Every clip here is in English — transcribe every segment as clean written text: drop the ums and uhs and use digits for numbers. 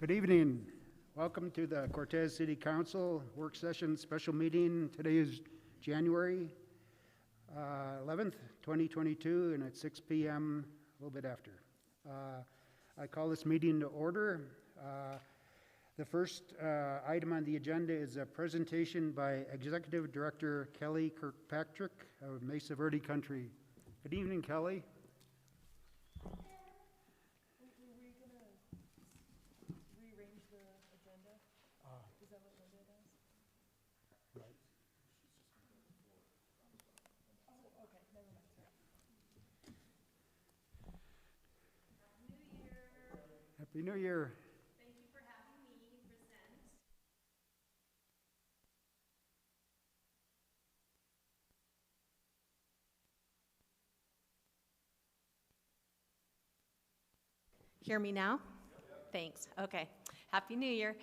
Good evening. Welcome to the Cortez City Council work session special meeting. Today is January 11th, 2022, and it's 6 p.m., a little bit after. I call this meeting to order. The first item on the agenda is a presentation by Executive Director Kelly Kirkpatrick of Mesa Verde Country. Good evening, Kelly. Happy New Year. Thank you for having me present. Hear me now? Thanks. Okay. Happy New Year.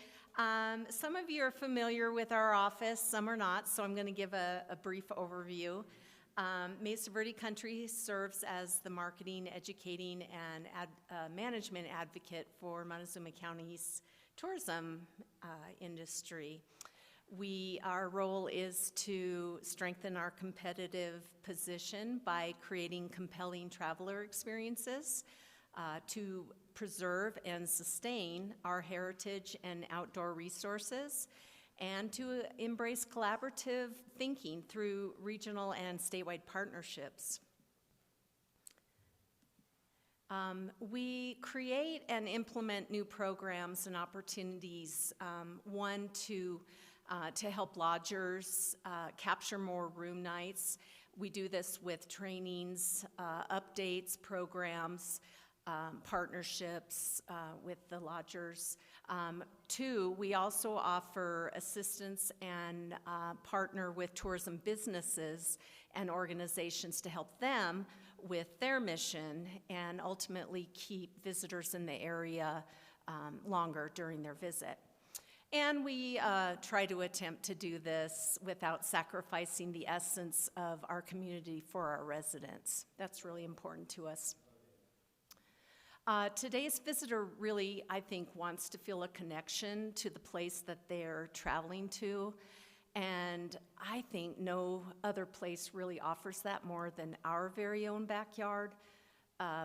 Some of you are familiar with our office, some are not, so I'm going to give a brief overview. Mesa Verde Country serves as the marketing, educating, and management advocate for Montezuma County's tourism industry. Our role is to strengthen our competitive position by creating compelling traveler experiences, to preserve and sustain our heritage and outdoor resources, and to embrace collaborative thinking through regional and statewide partnerships. We create and implement new programs and opportunities, one to help lodgers capture more room nights. We do this with trainings, updates, programs, partnerships with the lodgers. Two, we also offer assistance and partner with tourism businesses and organizations to help them with their mission and ultimately keep visitors in the area longer during their visit. And we try to attempt to do this without sacrificing the essence of our community for our residents. That's really important to us. Today's visitor really, I think, wants to feel a connection to the place that they're traveling to, and I think no other place really offers that more than our very own backyard.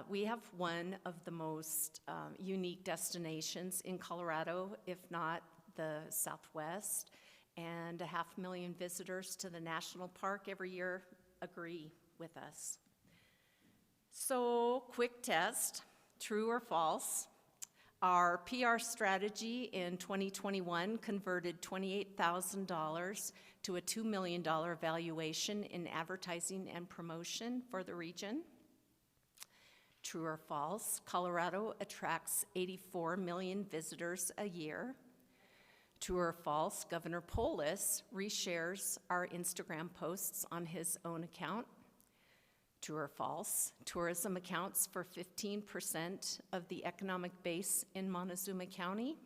We have one of the most unique destinations in Colorado, if not the Southwest, and 500,000 visitors to the national park every year agree with us. So, quick test. True or false, our PR strategy in 2021 converted $28,000 to a $2 million valuation in advertising and promotion for the region. True or false, Colorado attracts 84 million visitors a year. True or false, Governor Polis reshares our Instagram posts on his own account. True or false, tourism accounts for 15% of the economic base in Montezuma County.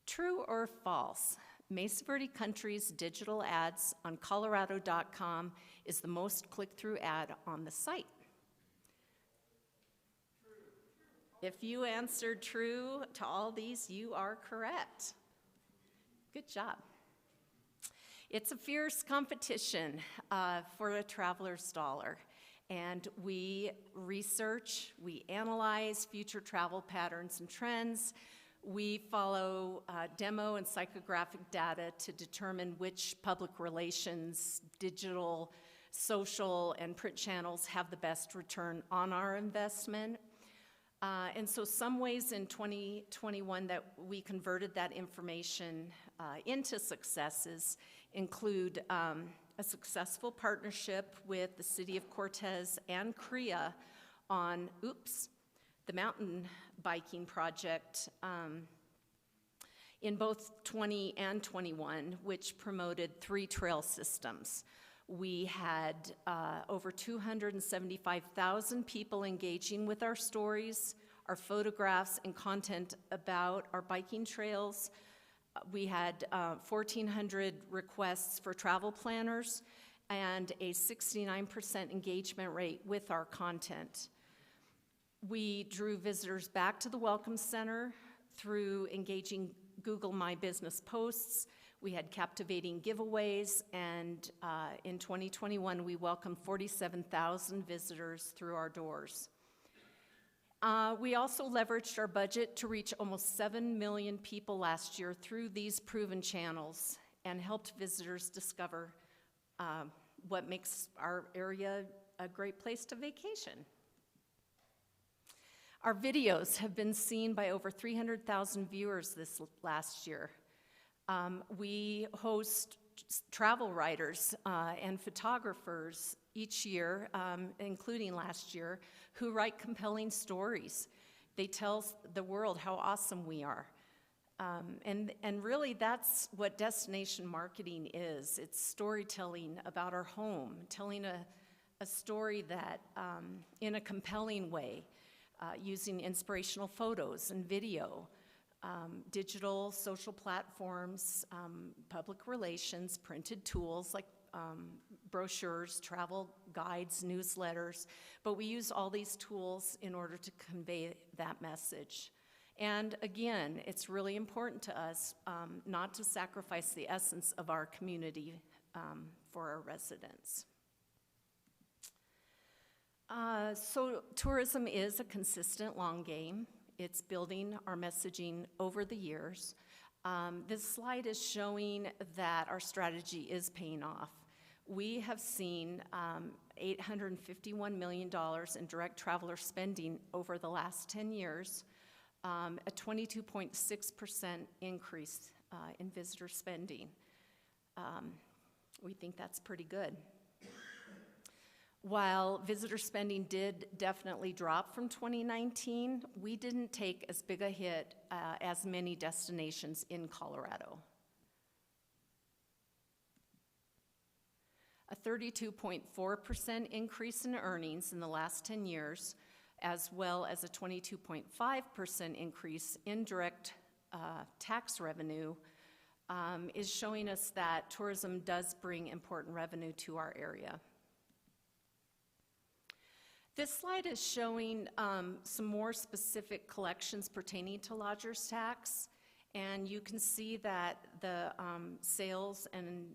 True or false, Mesa Verde Country's digital ads on Colorado.com is the most click-through ad on the site. If you answered true to all these, you are correct. Good job. It's a fierce competition for a traveler's dollar. And we research, we analyze future travel patterns and trends. We follow demo and psychographic data to determine which public relations, digital, social, and print channels have the best return on our investment. And so some ways in 2021 that we converted that information into successes include a successful partnership with the City of Cortez and CREA on, the mountain biking project in both 20 and 21, which promoted 3 trail systems. We had over 275,000 people engaging with our stories, our photographs, and content about our biking trails. We had 1,400 requests for travel planners and a 69% engagement rate with our content. We drew visitors back to the Welcome Center through engaging Google My Business posts. We had captivating giveaways, and in 2021, we welcomed 47,000 visitors through our doors. We also leveraged our budget to reach almost 7 million people last year through these proven channels and helped visitors discover what makes our area a great place to vacation. Our videos have been seen by over 300,000 viewers this last year. We host travel writers and photographers each year, including last year, who write compelling stories. They tell the world how awesome we are. And really, that's what destination marketing is. It's storytelling about our home, telling a story that, in a compelling way, using inspirational photos and video, digital, social platforms, public relations, printed tools like brochures, travel guides, newsletters, but we use all these tools in order to convey that message. And again, it's really important to us not to sacrifice the essence of our community for our residents. So tourism is a consistent long game. It's building our messaging over the years. This slide is showing that our strategy is paying off. We have seen $851 million in direct traveler spending over the last 10 years, a 22.6% increase in visitor spending. We think that's pretty good. While visitor spending did definitely drop from 2019, we didn't take as big a hit as many destinations in Colorado. A 32.4% increase in earnings in the last 10 years, as well as a 22.5% increase in direct tax revenue, is showing us that tourism does bring important revenue to our area. This slide is showing some more specific collections pertaining to lodgers tax, and you can see that the sales and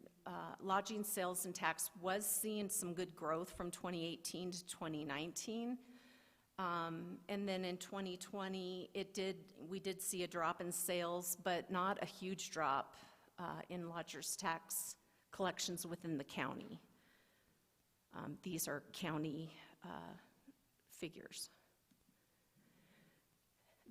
lodging sales and tax was seeing some good growth from 2018 to 2019. And then in 2020, we did see a drop in sales, but not a huge drop in lodgers tax collections within the county. These are county figures.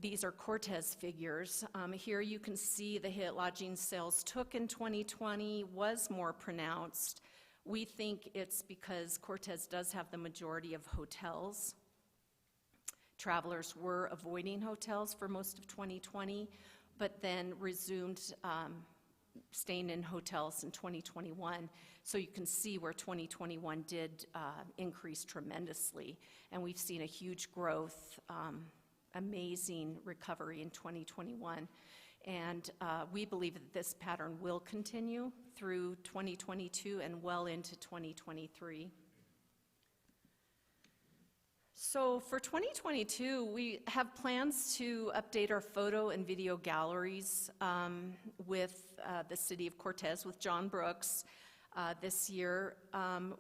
These are Cortez figures. Here you can see the hit lodging sales took in 2020 was more pronounced. We think it's because Cortez does have the majority of hotels. Travelers were avoiding hotels for most of 2020, but then resumed staying in hotels in 2021. So you can see where 2021 did increase tremendously, and we've seen a huge growth, amazing recovery in 2021. And we believe that this pattern will continue through 2022 and well into 2023. So for 2022, we have plans to update our photo and video galleries with the City of Cortez, with John Brooks this year.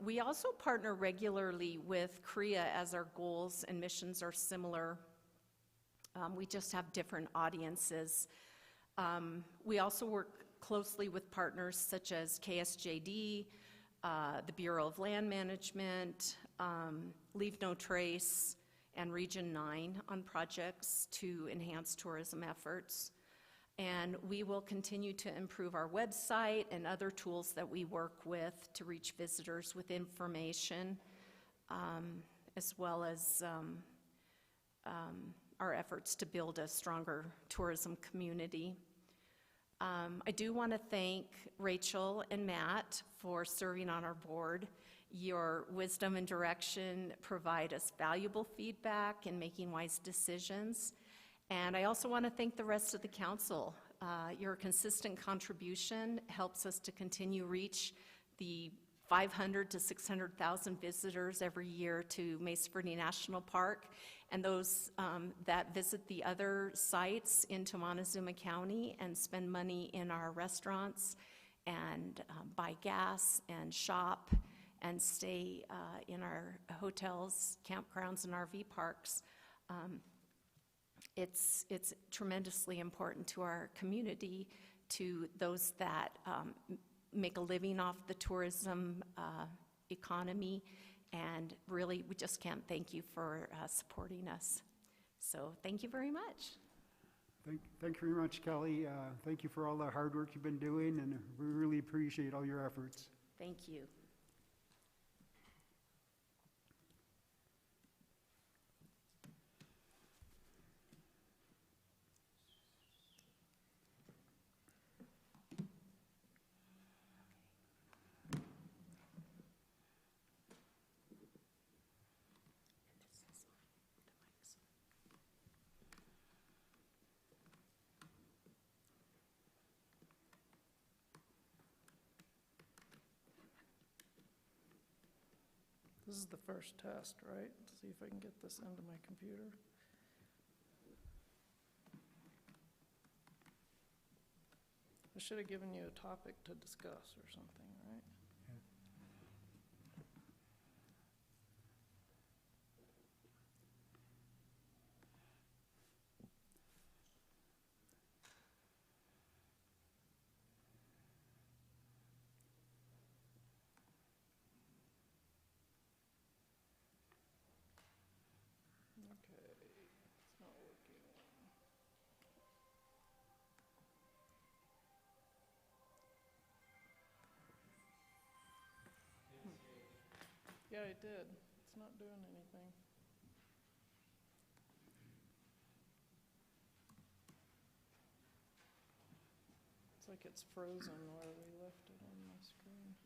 We also partner regularly with CREA as our goals and missions are similar. We just have different audiences. We also work closely with partners such as KSJD, the Bureau of Land Management, Leave No Trace, and Region 9 on projects to enhance tourism efforts. And we will continue to improve our website and other tools that we work with to reach visitors with information, as well as our efforts to build a stronger tourism community. I do want to thank Rachel and Matt for serving on our board. Your wisdom and direction provide us valuable feedback in making wise decisions. And I also want to thank the rest of the council. Your consistent contribution helps us to continue reach the 500 to 600,000 visitors every year to Mesa Verde National Park, and those that visit the other sites into Montezuma County and spend money in our restaurants and buy gas and shop and stay in our hotels, campgrounds, and RV parks. It's tremendously important to our community, to those that make a living off the tourism economy, and really, we just can't thank you for supporting us. So thank you very much. Thank you very much, Kelly. Thank you for all the hard work you've been doing, and we really appreciate all your efforts. Thank you. This is the first test, right? See if I can get this into my computer. I should have given you a topic to discuss or something, right? Yeah, I did. It's not doing anything. It's like it's frozen where we left it on my screen.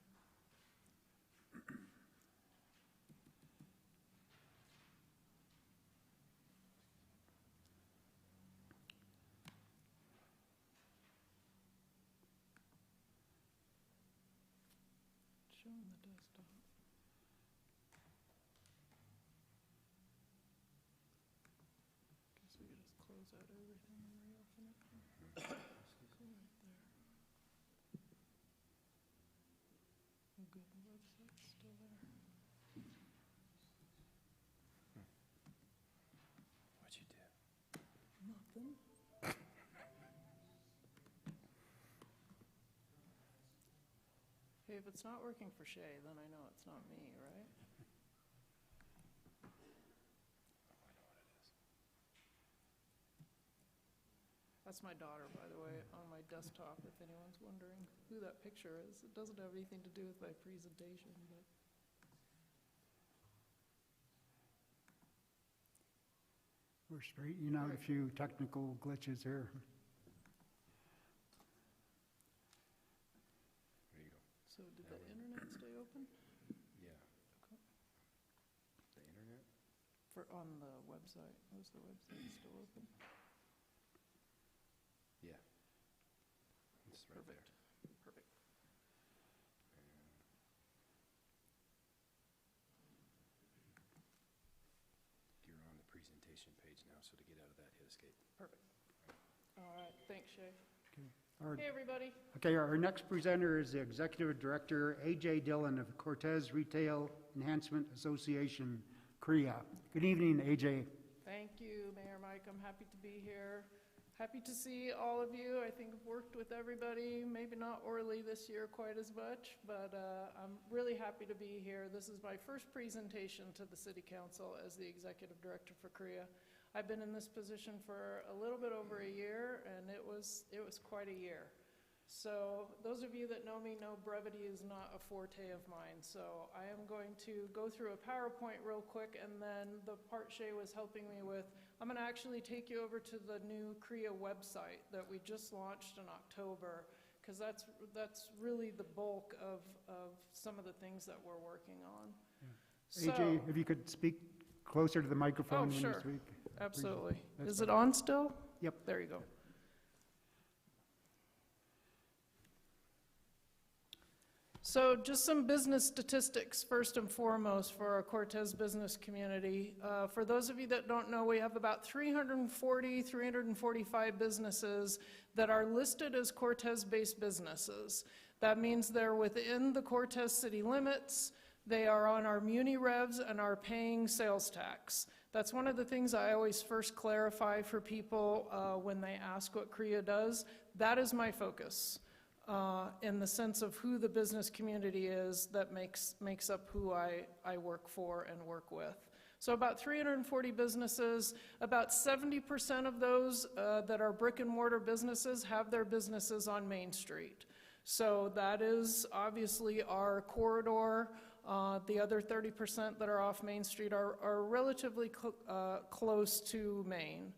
It's showing the desktop. Guess we could just close out everything and reopen it. Go right there. Oh, good, the website's still there. What'd you do? Nothing. Hey, if it's not working for Shay, then I know it's not me, right? Oh, I know what it is. That's my daughter, by the way, on my desktop, if anyone's wondering who that picture is. It doesn't have anything to do with my presentation, but We're straightening out a few technical glitches here. There you go. so did the internet stay open? Yeah. Okay. The internet? On the website, was the website still open? Yeah. It's right there. Perfect. You're on the presentation page now, so to get out of that, hit escape. Perfect. All right, thanks, Shay. Our- Hey, everybody. Okay, our next presenter is the Executive Director, A.J. Dillon of Cortez Retail Enhancement Association, Korea. Good evening, A.J. Thank you, Mayor Mike. I'm happy to be here. Happy to see all of you. I think I've worked with everybody, maybe not Orly this year quite as much, but I'm really happy to be here. This is my first presentation to the City Council as the Executive Director for Korea. I've been in this position for a little bit over a year, and it was quite a year. So those of you that know me know brevity is not a forte of mine. So I am going to go through a PowerPoint real quick, and then the part Shay was helping me with, I'm going to actually take you over to the new Korea website that we just launched in October, because that's really the bulk of some of the things that we're working on. Yeah. A.J., if you could speak closer to the microphone when you sure. speak. Absolutely. That's Is it on still? Yep. There you go. So just some business statistics first and foremost for our Cortez business community. For those of you that don't know, we have about 345 businesses that are listed as Cortez-based businesses. That means they're within the Cortez city limits, they are on our muni revs and are paying sales tax. That's one of the things I always first clarify for people when they ask what CREA does. That is my focus. In the sense of who the business community is that makes up who I work for and work with. So about 340 businesses, about 70% of those that are brick and mortar businesses have their businesses on Main Street. So that is obviously our corridor. The other 30% that are off Main Street are relatively close to Main.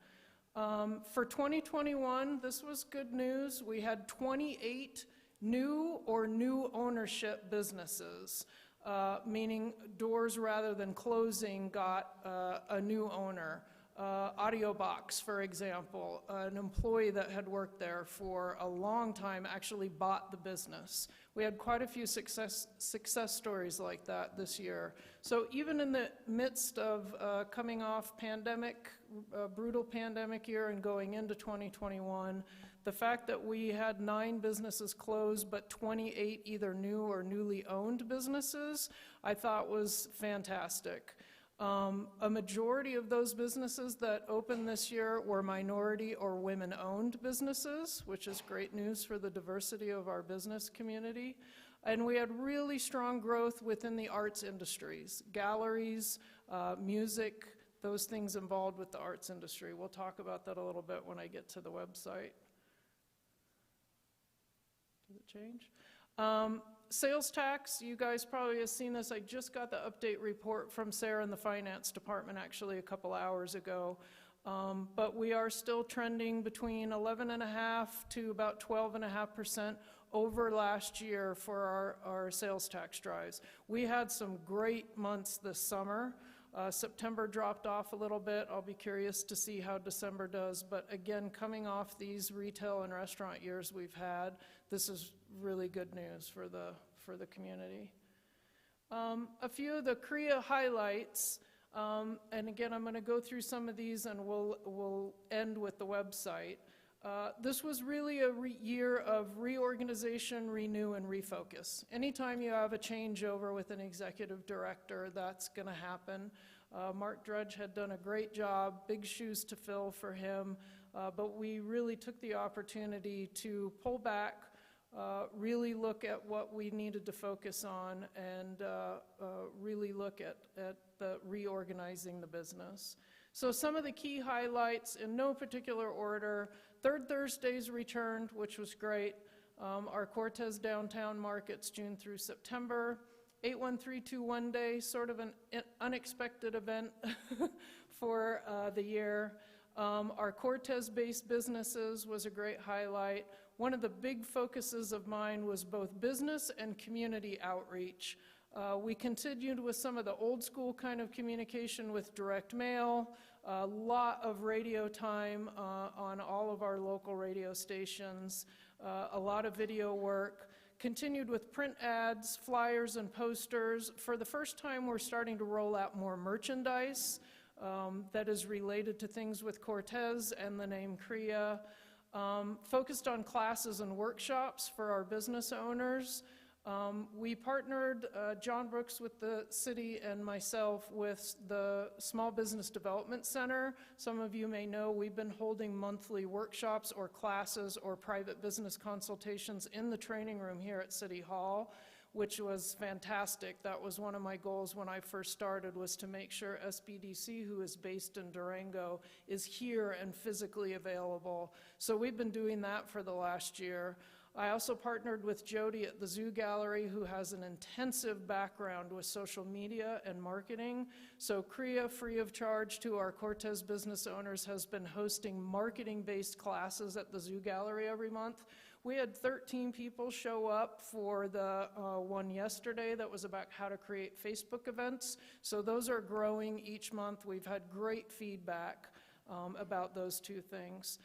For 2021, this was good news. We had 28 new or new ownership businesses, meaning doors rather than closing got a new owner. Audio Box, for example, an employee that had worked there for a long time actually bought the business. We had quite a few success stories like that this year. So even in the midst of coming off brutal pandemic year and going into 2021, the fact that we had 9 businesses close but 28 either new or newly owned businesses, I thought was fantastic. A majority of those businesses that opened this year were minority or women-owned businesses, which is great news for the diversity of our business community. And we had really strong growth within the arts industries, galleries, music, those things involved with the arts industry. We'll talk about that a little bit when I get to the website. Did it change? Sales tax, you guys probably have seen this. I just got the update report from Sarah in the finance department actually a couple hours ago. But we are still trending between 11.5% to about 12.5% over last year for our sales tax drives. We had some great months this summer. September dropped off a little bit. I'll be curious to see how December does. But again, coming off these retail and restaurant years we've had, this is really good news for the community. A few of the CREA highlights, and again, I'm going to go through some of these and we'll end with the website. This was really a year of reorganization, renew, and refocus. Anytime you have a changeover with an executive director, that's going to happen. Mark Drudge had done a great job, big shoes to fill for him, but we really took the opportunity to pull back, really look at what we needed to focus on, and really look at the reorganizing the business. So some of the key highlights in no particular order. Third Thursdays returned, which was great. Our Cortez downtown markets, June through September. 81321 Day, sort of an unexpected event for the year. Our Cortez-based businesses was a great highlight. One of the big focuses of mine was both business and community outreach. We continued with some of the old school kind of communication with direct mail, a lot of radio time on all of our local radio stations, a lot of video work, continued with print ads, flyers, and posters. For the first time, we're starting to roll out more merchandise that is related to things with Cortez and the name CREA. Focused on classes and workshops for our business owners. We partnered, John Brooks with the city and myself, with the Small Business Development Center. Some of you may know we've been holding monthly workshops or classes or private business consultations in the training room here at City Hall, which was fantastic. That was one of my goals when I first started, was to make sure SBDC, who is based in Durango, is here and physically available. So we've been doing that for the last year. I also partnered with Jody at the Zoo Gallery, who has an intensive background with social media and marketing. So CREA, free of charge to our Cortez business owners, has been hosting marketing-based classes at the Zoo Gallery every month. We had 13 people show up for the one yesterday that was about how to create Facebook events. So those are growing each month. We've had great feedback about those two things.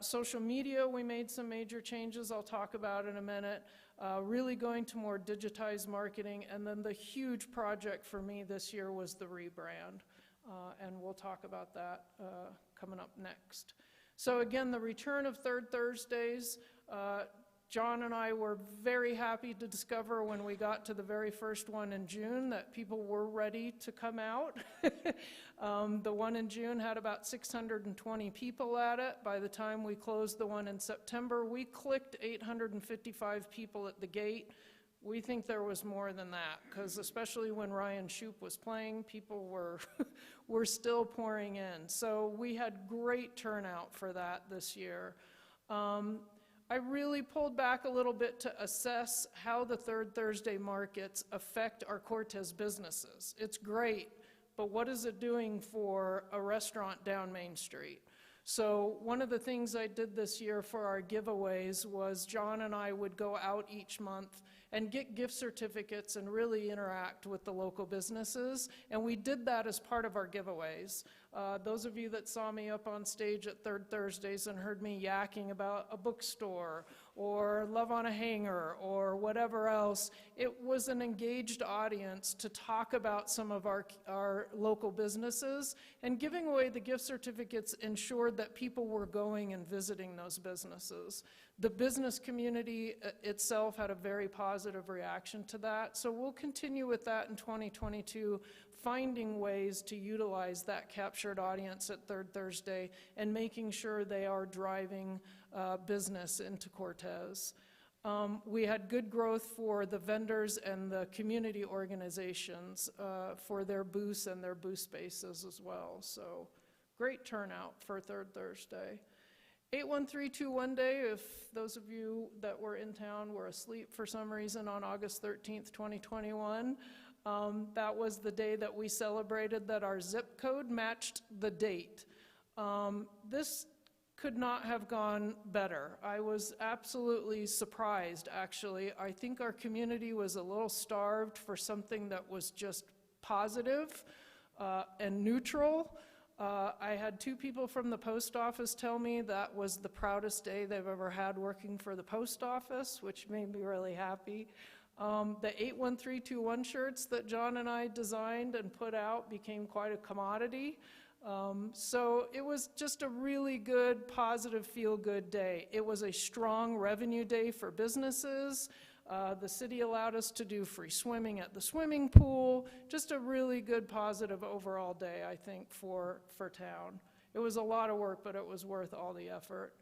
Social media, we made some major changes I'll talk about in a minute. really going to more digitized marketing. And then the huge project for me this year was the rebrand. And we'll talk about that coming up next. So again, the return of Third Thursdays. John and I were very happy to discover when we got to the very first one in June that people were ready to come out. The one in June had about 620 people at it. By the time we closed the one in September, we clicked 855 people at the gate. We think there was more than that, because especially when Ryan Shoup was playing, people were still pouring in. So we had great turnout for that this year. I really pulled back a little bit to assess how the Third Thursday markets affect our Cortez businesses. It's great, but what is it doing for a restaurant down Main Street? So one of the things I did this year for our giveaways was John and I would go out each month and get gift certificates and really interact with the local businesses. And we did that as part of our giveaways. Those of you that saw me up on stage at Third Thursdays and heard me yakking about a bookstore or Love on a Hanger or whatever else, it was an engaged audience to talk about some of our local businesses, and giving away the gift certificates ensured that people were going and visiting those businesses. The business community itself had a very positive reaction to that, so we'll continue with that in 2022, finding ways to utilize that captured audience at Third Thursday and making sure they are driving business into Cortez. We had good growth for the vendors and the community organizations for their booths and their booth spaces as well. So great turnout for Third Thursday. 81321 Day, if those of you that were in town were asleep for some reason on August 13th, 2021, that was the day that we celebrated that our zip code matched the date. This could not have gone better. I was absolutely surprised, actually. I think our community was a little starved for something that was just positive and neutral. I had 2 people from the post office tell me that was the proudest day they've ever had working for the post office, which made me really happy. The 81321 shirts that John and I designed and put out became quite a commodity. So it was just a really good, positive, feel-good day. It was a strong revenue day for businesses. The city allowed us to do free swimming at the swimming pool. Just a really good, positive overall day, I think, for town. It was a lot of work, but it was worth all the effort.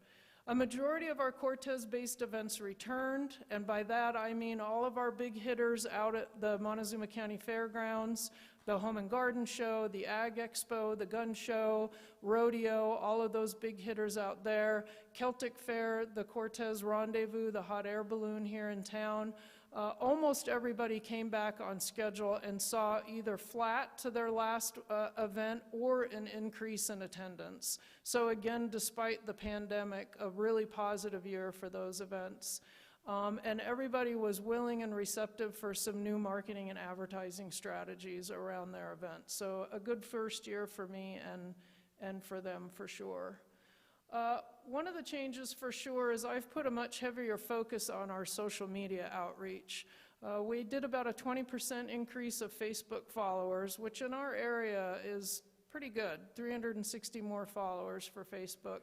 A majority of our Cortez-based events returned, and by that I mean all of our big hitters out at the Montezuma County Fairgrounds, the Home and Garden Show, the Ag Expo, the Gun Show, Rodeo, all of those big hitters out there, Celtic Fair, the Cortez Rendezvous, the hot air balloon here in town. Almost everybody came back on schedule and saw either flat to their last event or an increase in attendance. So again, despite the pandemic, a really positive year for those events. And everybody was willing and receptive for some new marketing and advertising strategies around their event. So a good first year for me and for them for sure. One of the changes for sure is I've put a much heavier focus on our social media outreach. We did about a 20% increase of Facebook followers, which in our area is pretty good, 360 more followers for Facebook.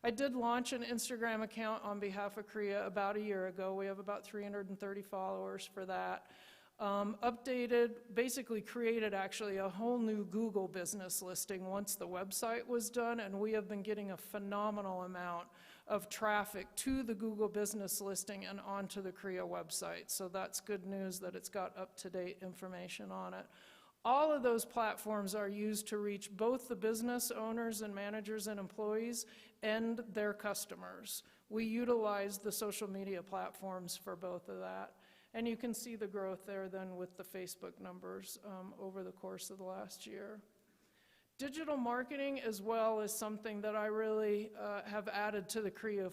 I did launch an Instagram account on behalf of Korea about a year ago. We have about 330 followers for that. Basically created actually a whole new Google business listing once the website was done, and we have been getting a phenomenal amount of traffic to the Google business listing and onto the Korea website. So that's good news that it's got up-to-date information on it. All of those platforms are used to reach both the business owners and managers and employees and their customers. We utilize the social media platforms for both of that. And you can see the growth there then with the Facebook numbers over the course of the last year. Digital marketing as well is something that I really have added to the Korea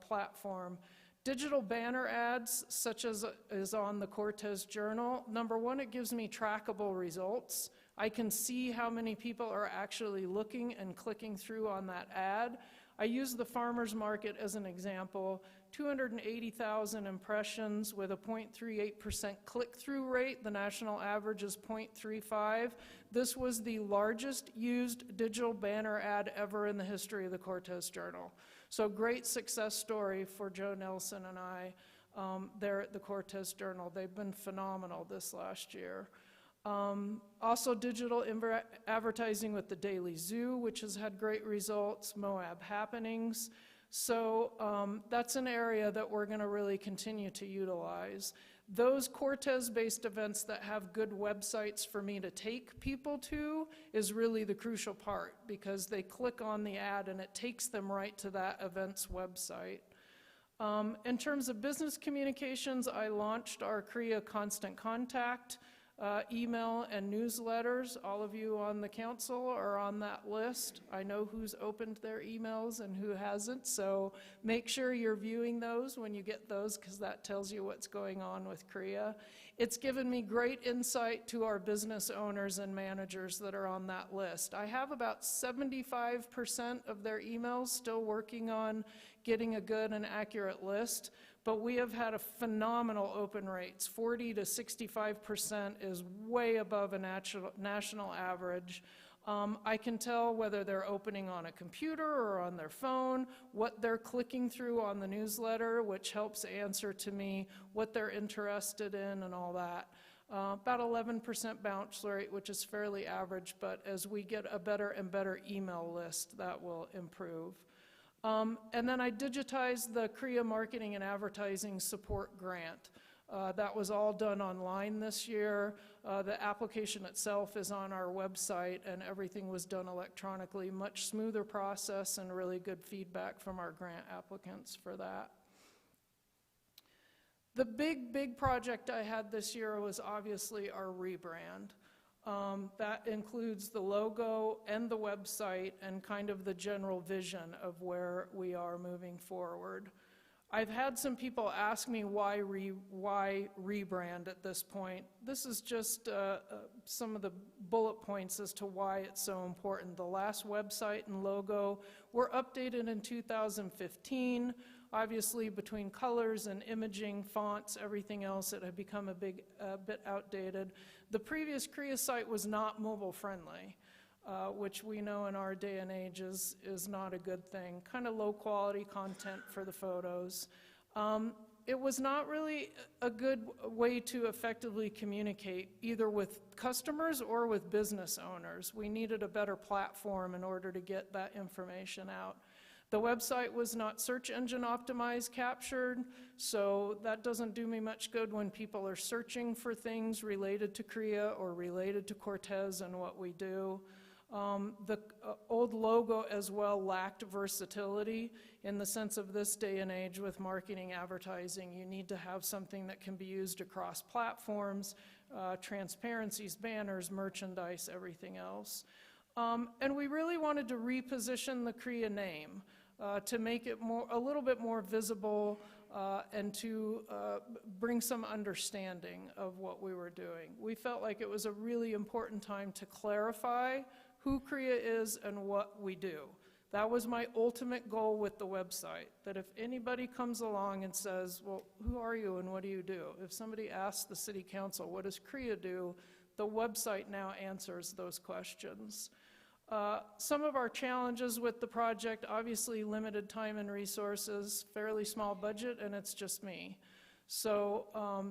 platform. Digital banner ads, such as is on the Cortez Journal, number one, it gives me trackable results. I can see how many people are actually looking and clicking through on that ad. I use the farmers market as an example 280,000 impressions with a 0.38% click-through rate. The national average is 0.35. This was the largest used digital banner ad ever in the history of the Cortez Journal. So great success story for Joe Nelson and I there at the Cortez Journal. They've been phenomenal this last year. Also digital advertising with the Daily Zoo, which has had great results, Moab Happenings. So that's an area that we're going to really continue to utilize. Those Cortez-based events that have good websites for me to take people to is really the crucial part, because they click on the ad and it takes them right to that event's website. In terms of business communications, I launched our CREA Constant Contact email and newsletters. All of you on the council are on that list. I know who's opened their emails and who hasn't, so make sure you're viewing those when you get those, because that tells you what's going on with CREA. It's given me great insight to our business owners and managers that are on that list. I have about 75% of their emails still working on getting a good and accurate list, but we have had a phenomenal open rates. 40 to 65% is way above a national average. I can tell whether they're opening on a computer or on their phone, what they're clicking through on the newsletter, which helps answer to me what they're interested in and all that. About 11% bounce rate, which is fairly average, but as we get a better and better email list, that will improve. And then I digitized the CREA Marketing and Advertising Support Grant. That was all done online this year. The application itself is on our website, and everything was done electronically. Much smoother process and really good feedback from our grant applicants for that. The big project I had this year was obviously our rebrand. That includes the logo and the website and kind of the general vision of where we are moving forward. I've had some people ask me why rebrand at this point. This is just some of the bullet points as to why it's so important. The last website and logo were updated in 2015. Obviously, between colors and imaging, fonts, everything else, it had become a bit outdated. The previous CREA site was not mobile friendly, which we know in our day and age is not a good thing. Kind of low quality content for the photos. It was not really a good way to effectively communicate either with customers or with business owners. We needed a better platform in order to get that information out. The website was not search engine optimized captured, so that doesn't do me much good when people are searching for things related to CREA or related to Cortez and what we do. The old logo as well lacked versatility in the sense of this day and age with marketing advertising. You need to have something that can be used across platforms, transparencies, banners, merchandise, everything else. And we really wanted to reposition the CREA name to make it a little bit more visible and to bring some understanding of what we were doing. We felt like it was a really important time to clarify who CREA is and what we do. That was my ultimate goal with the website, that if anybody comes along and says, well, who are you and what do you do? If somebody asks the city council, what does CREA do? The website now answers those questions. Some of our challenges with the project, obviously limited time and resources, fairly small budget, and it's just me. So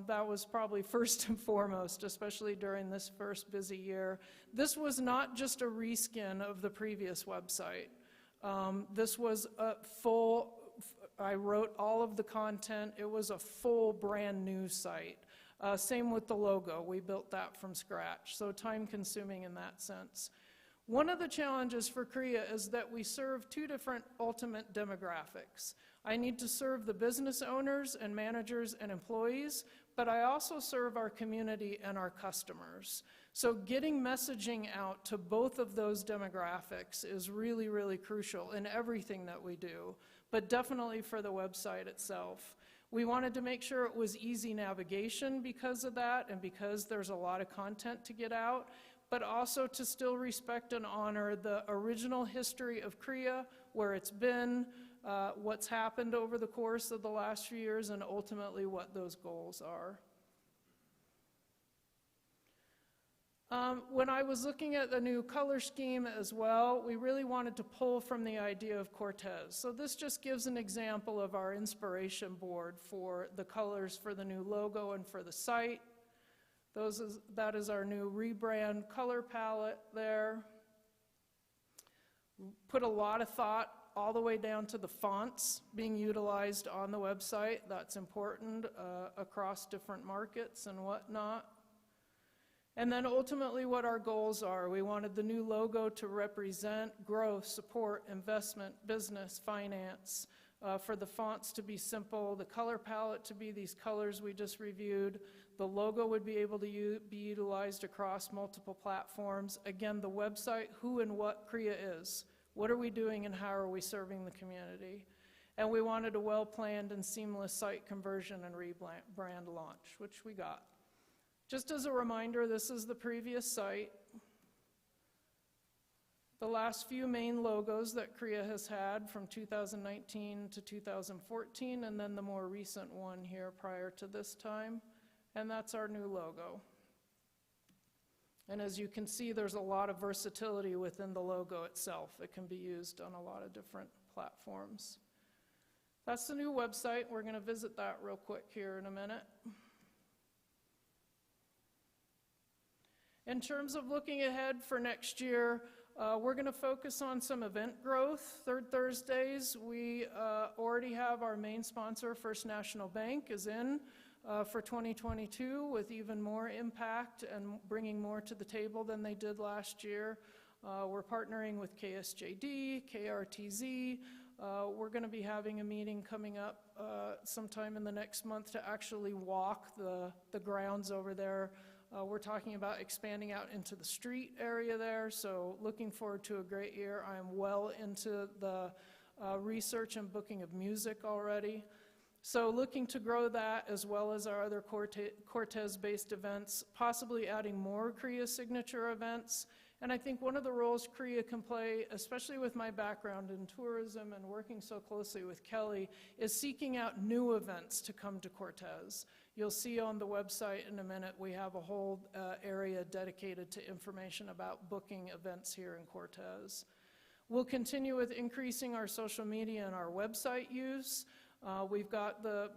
that was probably first and foremost, especially during this first busy year. This was not just a reskin of the previous website. This was a full, I wrote all of the content. It was a full brand new site. Same with the logo. We built that from scratch. So time consuming in that sense. One of the challenges for CREA is that we serve two different ultimate demographics. I need to serve the business owners and managers and employees, but I also serve our community and our customers. So getting messaging out to both of those demographics is really, really crucial in everything that we do, but definitely for the website itself. We wanted to make sure it was easy navigation because of that and because there's a lot of content to get out, but also to still respect and honor the original history of CREA, where it's been, what's happened over the course of the last few years, and ultimately what those goals are. When I was looking at the new color scheme as well, we really wanted to pull from the idea of Cortez. So this just gives an example of our inspiration board for the colors for the new logo and for the site. That is our new Rebrand color palette there. Put a lot of thought all the way down to the fonts being utilized on the website. That's important across different markets and whatnot. And then ultimately what our goals are. We wanted the new logo to represent growth, support, investment, business, finance, for the fonts to be simple, the color palette to be these colors we just reviewed. The logo would be able to be utilized across multiple platforms. Again, the website, who and what CREA is. What are we doing and how are we serving the community? And we wanted a well-planned and seamless site conversion and rebrand launch, which we got. Just as a reminder, this is the previous site. The last few main logos that CREA has had from 2019 to 2014, and then the more recent one here prior to this time. And that's our new logo. And as you can see, there's a lot of versatility within the logo itself. It can be used on a lot of different platforms. That's the new website. We're going to visit that real quick here in a minute. In terms of looking ahead for next year, we're going to focus on some event growth. Third Thursdays, we already have our main sponsor, First National Bank, is in for 2022 with even more impact and bringing more to the table than they did last year. We're partnering with KSJD, KRTZ. We're going to be having a meeting coming up sometime in the next month to actually walk the grounds over there. We're talking about expanding out into the street area there, so looking forward to a great year. I am well into the research and booking of music already. So looking to grow that as well as our other Cortez-based events, possibly adding more CREA signature events. And I think one of the roles CREA can play, especially with my background in tourism and working so closely with Kelly, is seeking out new events to come to Cortez. You'll see on the website in a minute, we have a whole area dedicated to information about booking events here in Cortez. We'll continue with increasing our social media and our website use. We've got the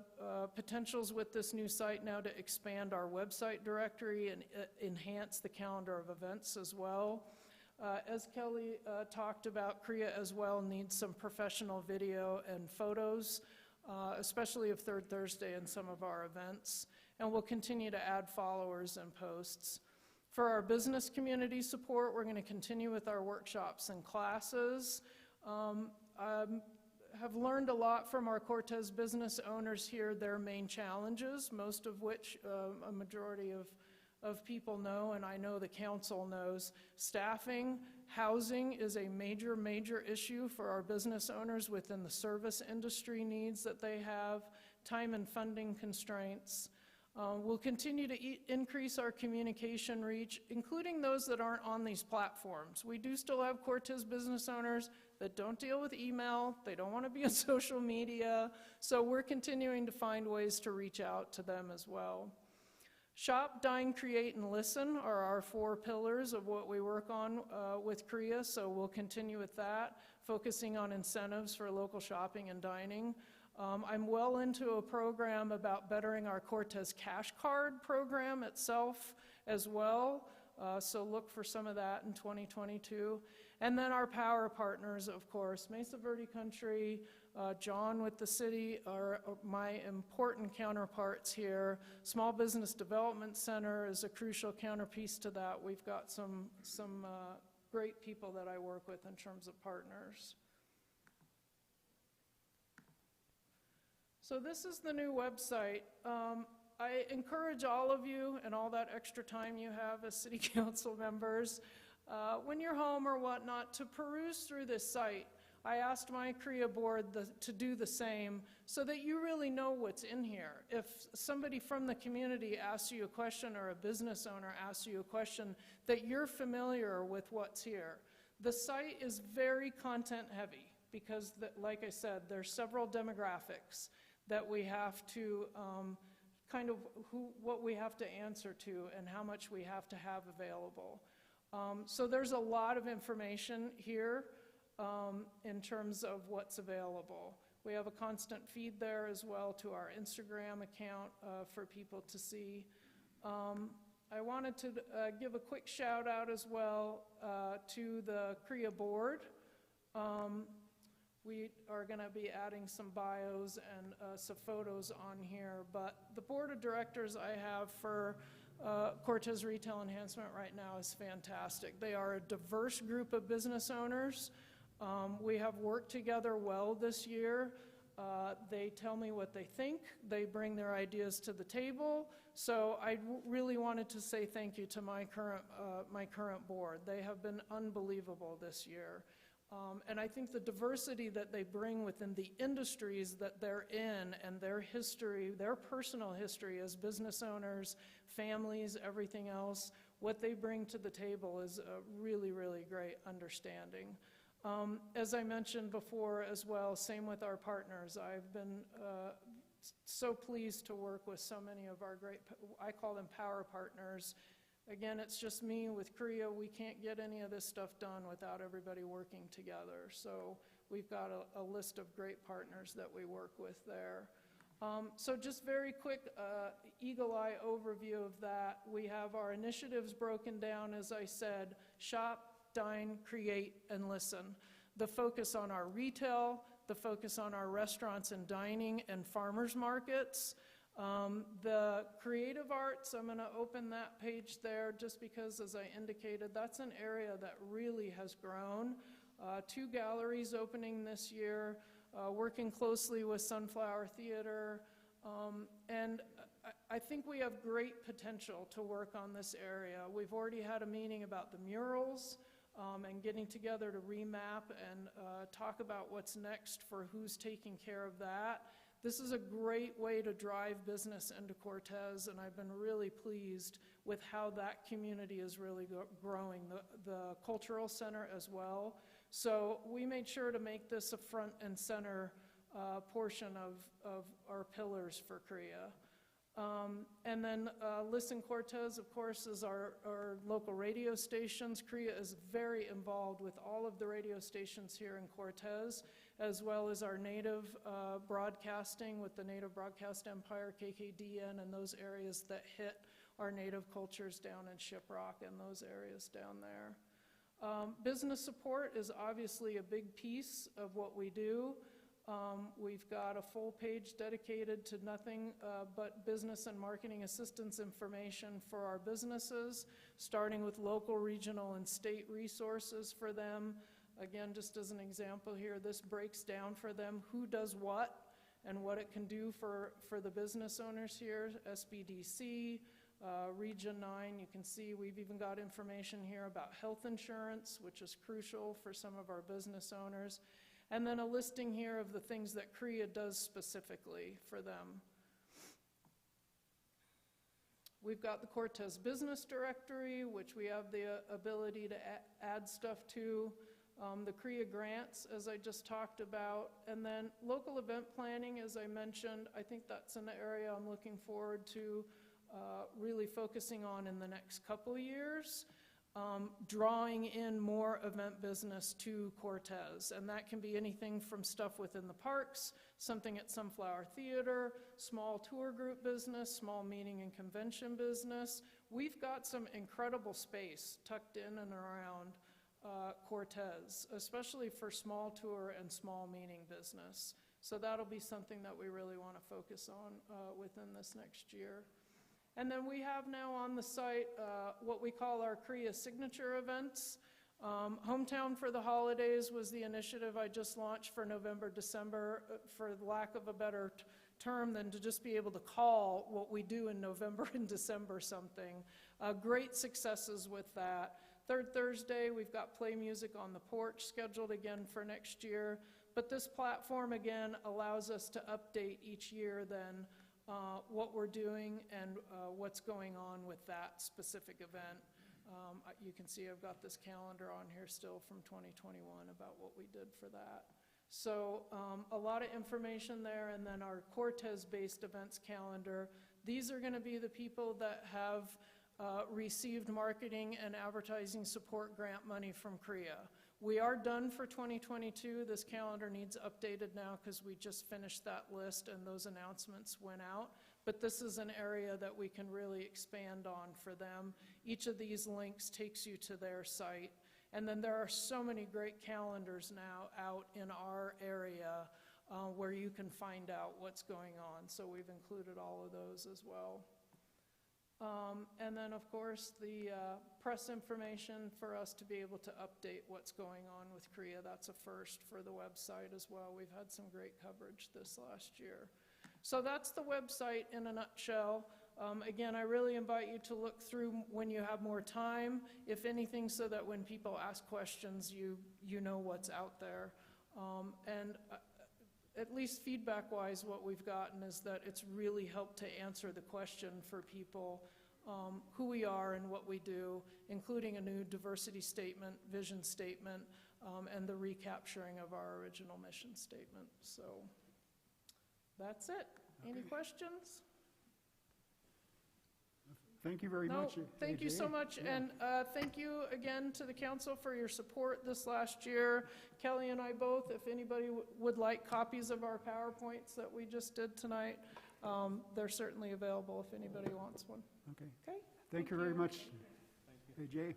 potentials with this new site now to expand our website directory and enhance the calendar of events as well. As Kelly talked about, CREA as well needs some professional video and photos, especially of Third Thursday and some of our events. And we'll continue to add followers and posts. For our business community support, we're going to continue with our workshops and classes. Have learned a lot from our Cortez business owners here, their main challenges, most of which a majority of people know, and I know the council knows. Staffing, housing is a major, major issue for our business owners within the service industry needs that they have, time and funding constraints. We'll continue to increase our communication reach, including those that aren't on these platforms. We do still have Cortez business owners that don't deal with email, they don't want to be on social media, so we're continuing to find ways to reach out to them as well. Shop, Dine, Create, and Listen are our 4 pillars of what we work on with CREA, so we'll continue with that, focusing on incentives for local shopping and dining. I'm well into a program about bettering our Cortez Cash Card program itself as well, so look for some of that in 2022. And then our power partners, of course, Mesa Verde Country, John with the city are my important counterparts here. Small Business Development Center is a crucial counterpiece to that. We've got some great people that I work with in terms of partners. So this is the new website. I encourage all of you and all that extra time you have as city council members, when you're home or whatnot, to peruse through this site. I asked my CREA board to do the same so that you really know what's in here. If somebody from the community asks you a question or a business owner asks you a question, that you're familiar with what's here. The site is very content heavy. because, like I said, there's several demographics that we have to what we have to answer to and how much we have to have available. So there's a lot of information here in terms of what's available. We have a constant feed there as well to our Instagram account for people to see. I wanted to give a quick shout out as well to the CREA board. We are going to be adding some bios and some photos on here, but the board of directors I have for Cortez Retail Enhancement right now is fantastic. They are a diverse group of business owners. We have worked together well this year. They tell me what they think. They bring their ideas to the table. So I really wanted to say thank you to my current board. They have been unbelievable this year. And I think the diversity that they bring within the industries that they're in and their history, their personal history as business owners, families, everything else, what they bring to the table is a really, really great understanding. As I mentioned before as well, same with our partners. I've been so pleased to work with so many of our great, I call them power partners. Again, it's just me with CREA. We can't get any of this stuff done without everybody working together. So we've got a list of great partners that we work with there. So just very quick eagle-eye overview of that. We have our initiatives broken down, as I said: shop, dine, create, and listen. The focus on our retail, the focus on our restaurants and dining and farmers markets. The creative arts, I'm going to open that page there just because, as I indicated, that's an area that really has grown. 2 galleries opening this year, working closely with Sunflower Theater, and I think we have great potential to work on this area. We've already had a meeting about the murals and getting together to remap and talk about what's next for who's taking care of that. This is a great way to drive business into Cortez, and I've been really pleased with how that community is really growing, the cultural center as well. So we made sure to make this a front and center portion of our pillars for CREA. And then Listen Cortez, of course, is our local radio stations. CREA is very involved with all of the radio stations here in Cortez, as well as our native broadcasting with the Native Broadcast Empire, KKDN, and those areas that hit our native cultures down in Shiprock and those areas down there. Business support is obviously a big piece of what we do. We've got a full page dedicated to nothing but business and marketing assistance information for our businesses, starting with local, regional, and state resources for them. Again, just as an example here, this breaks down for them who does what and what it can do for the business owners here. SBDC, Region 9, you can see we've even got information here about health insurance, which is crucial for some of our business owners. And then a listing here of the things that CREA does specifically for them. We've got the Cortez Business Directory, which we have the ability to add stuff to. The CREA grants, as I just talked about. And then local event planning, as I mentioned, I think that's an area I'm looking forward to really focusing on in the next couple years. Drawing in more event business to Cortez, and that can be anything from stuff within the parks, something at Sunflower Theater, small tour group business, small meeting and convention business. We've got some incredible space tucked in and around Cortez, especially for small tour and small meeting business. So that'll be something that we really want to focus on within this next year. And then we have now on the site what we call our CREA signature events. Hometown for the Holidays was the initiative I just launched for November, December, for lack of a better term than to just be able to call what we do in November and December something. Great successes with that. Third Thursday, we've got Play Music on the Porch scheduled again for next year. But this platform, again, allows us to update each year then what we're doing and what's going on with that specific event. You can see I've got this calendar on here still from 2021 about what we did for that. So a lot of information there, and then our Cortez-based events calendar. These are going to be the people that have received marketing and advertising support grant money from CREA. We are done for 2022. This calendar needs updated now because we just finished that list and those announcements went out. But this is an area that we can really expand on for them. Each of these links takes you to their site. And then there are so many great calendars now out in our area where you can find out what's going on. So we've included all of those as well. And then, of course, the press information for us to be able to update what's going on with CREA. That's a first for the website as well. We've had some great coverage this last year. So that's the website in a nutshell. Again, I really invite you to look through when you have more time, if anything, so that when people ask questions, you know what's out there. And at least feedback-wise, what we've gotten is that it's really helped to answer the question for people, who we are and what we do, including a new diversity statement, vision statement, and the recapturing of our original mission statement. So that's it. Any questions? Thank you very much. Thank you so much, Yeah. and thank you again to the council for your support this last year. Kelly and I both, if anybody would like copies of our PowerPoints that we just did tonight, they're certainly available if anybody wants one. Okay. Okay? Thank you very much, AJ.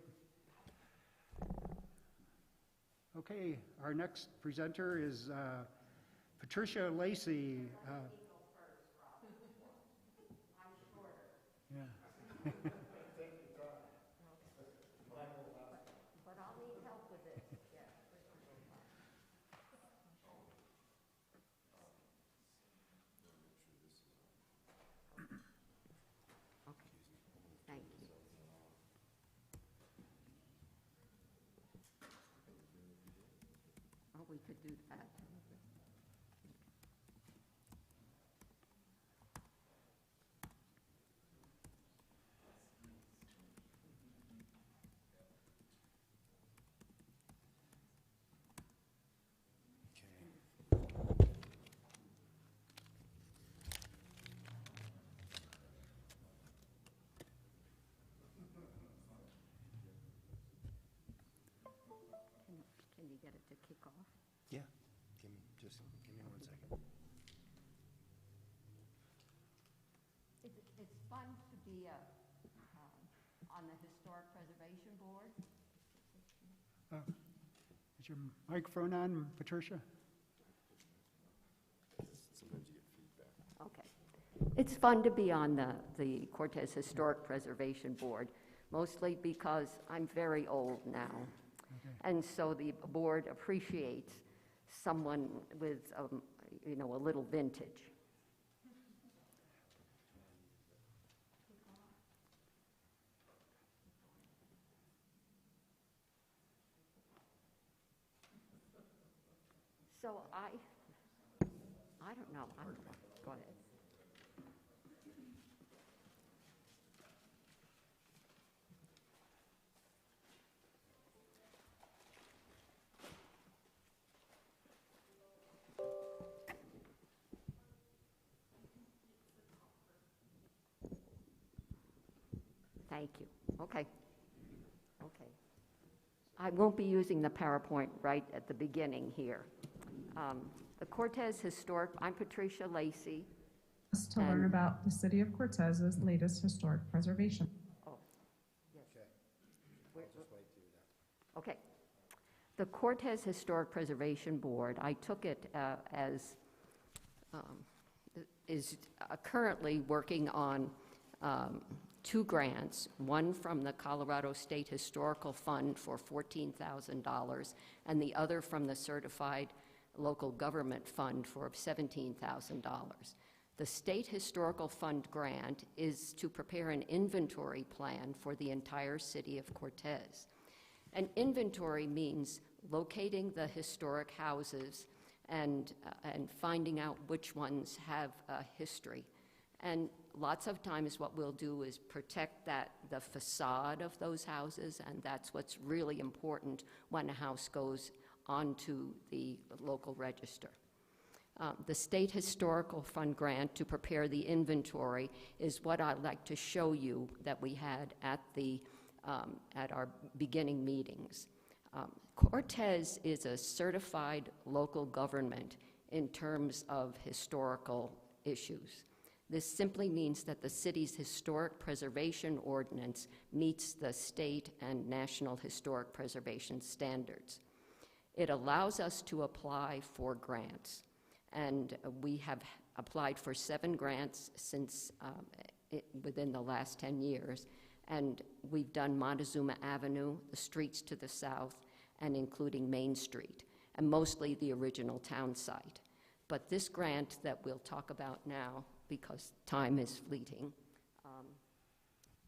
Okay, our next presenter is Patricia Lacey. Yeah. But I'll need help with this. Okay, thank you. Oh, we could do that. Can you get it to kick off? Yeah, give me 1 second. It's fun to be on the Historic Preservation Board. Is your microphone on, Patricia? Sometimes you get feedback. Okay. It's fun to be on the Cortez Historic Preservation Board, mostly because I'm very old now. Okay. And so the board appreciates someone with, a little vintage. So I don't know. Go ahead. Thank you. Okay. I won't be using the PowerPoint right at the beginning here. The Cortez Historic, I'm Patricia Lacey. To learn about the city of Cortez's latest historic preservation. Oh, yes. Okay. I'll just wait to do that. Okay. The Cortez Historic Preservation Board, I took it is currently working on 2 grants, one from the Colorado State Historical Fund for $14,000 and the other from the Certified Local Government Fund for $17,000. The State Historical Fund grant is to prepare an inventory plan for the entire city of Cortez. An inventory means locating the historic houses and finding out which ones have a history. And lots of times what we'll do is protect the facade of those houses, and that's what's really important when a house goes onto the local register. The State Historical Fund grant to prepare the inventory is what I'd like to show you that we had at our beginning meetings. Cortez is a certified local government in terms of historical issues. This simply means that the city's historic preservation ordinance meets the state and national historic preservation standards. It allows us to apply for grants, and we have applied for 7 grants since within the last 10 years, and we've done Montezuma Avenue, the streets to the south, and including Main Street, and mostly the original town site. But this grant that we'll talk about now, because time is fleeting,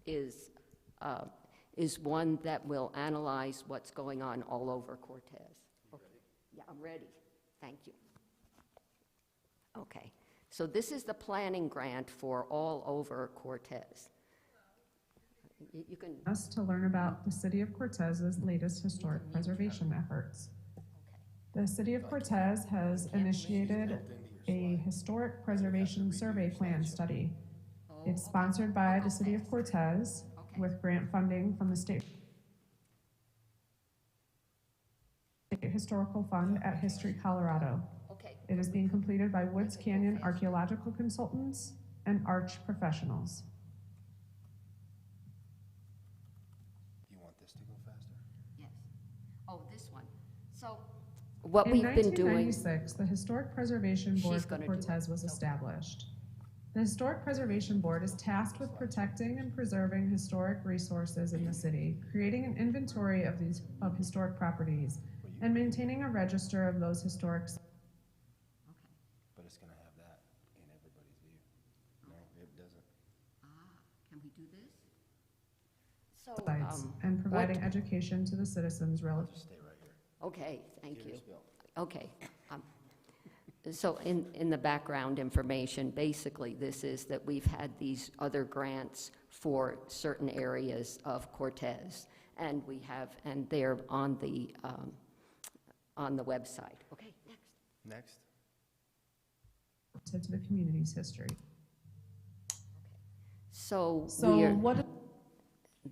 is one that will analyze what's going on all over Cortez. Okay. Yeah, I'm ready. Thank you. Okay, so this is the planning grant for all over Cortez. You can... Us to learn about the City of Cortez's latest historic preservation efforts. The City of Cortez has initiated a historic preservation survey plan study. It's sponsored by the City of Cortez with grant funding from the State Historical Fund at History Colorado. It is being completed by Woods Canyon Archaeological Consultants and Arch Professionals. Do you want this to go faster? Yes. Oh, this one. So what we've been doing... In 1996, the Historic Preservation Board for Cortez was established. The Historic Preservation Board is tasked with protecting and preserving historic resources in the city, creating an inventory of historic properties, and maintaining a register of those historic sites. But it's going to have that in everybody's view. No, it doesn't. Can we do this? So, and providing education to the citizens relative. Just stay right here. okay, thank Give you. her a spill. Okay. So in the background information, basically this is that we've had these other grants for certain areas of Cortez, and they're on the website. Okay, next. To the community's history. So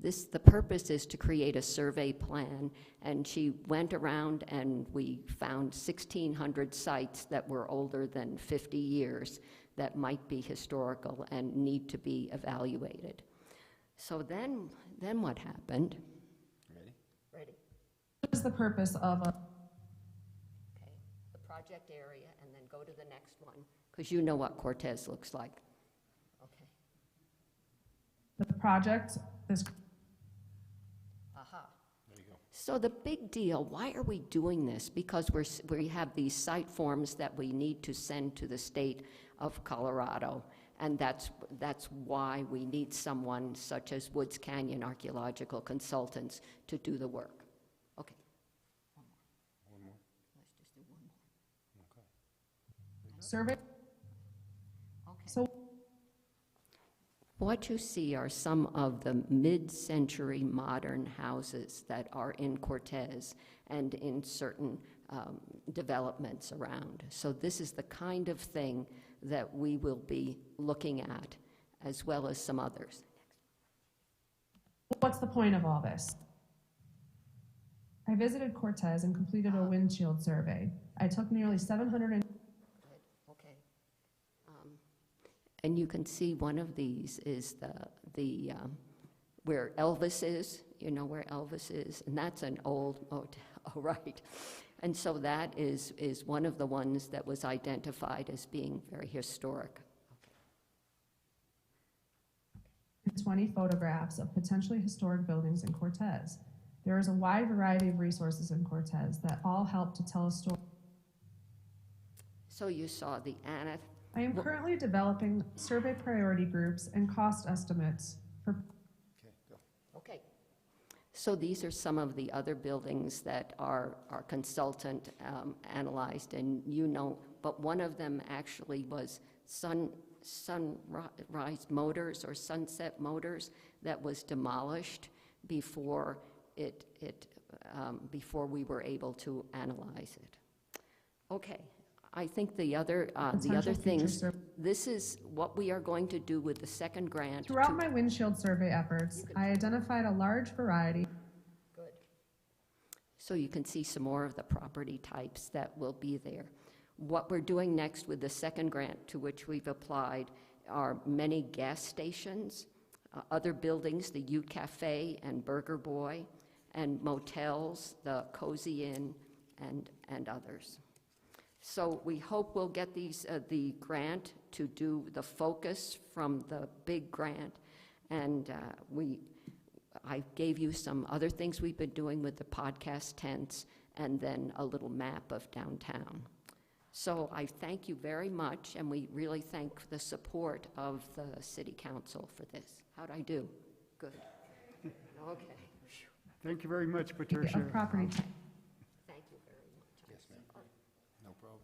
the purpose is to create a survey plan, and she went around and we found 1,600 sites that were older than 50 years that might be historical and need to be evaluated. So then what happened? Ready? What is the purpose of a... Okay, the project area, and then go to the next one, because you know what Cortez looks like. Okay. The project is... There you go. So the big deal, why are we doing this? Because we have these site forms that we need to send to the state of Colorado, and that's why we need someone such as Woods Canyon Archaeological Consultants to do the work. Okay. One more. Let's just do one more. Okay. Survey. Okay. So what you see are some of the mid-century modern houses that are in Cortez and in certain developments around. So this is the kind of thing that we will be looking at, as well as some others. what's the point of all this? I visited Cortez and completed a windshield survey. I took nearly 700 Okay. And you can see one of these is the where Elvis is. You know where Elvis is, and that's an old motel, right? And so that is one of the ones that was identified as being very historic. 20 photographs of potentially historic buildings in Cortez. There is a wide variety of resources in Cortez that all help to tell a story. So you saw the Anna. I am currently developing survey priority groups and cost estimates for... Okay, go. Okay. So these are some of the other buildings that our consultant analyzed, and you know, but one of them actually was Sunrise Motors or Sunset Motors that was demolished before it before we were able to analyze it. Okay, I think the other Potential future things, sur- this is what we are going to do with the second grant. Throughout my windshield survey efforts, I identified a large variety. So you can see some more of the property types that will be there. What we're doing next with the second grant to which we've applied are many gas stations, other buildings, the U Cafe and Burger Boy, and motels, the Cozy Inn, and others. So we hope we'll get the grant to do the focus from the big grant, and I gave you some other things we've been doing with the podcast tents, and then a little map of downtown. So I thank you very much, and we really thank the support of the City Council for this. How'd I do? Good. Okay. Thank you very much, Patricia. Of property type. Thank you very much. Yes, ma'am. No problem.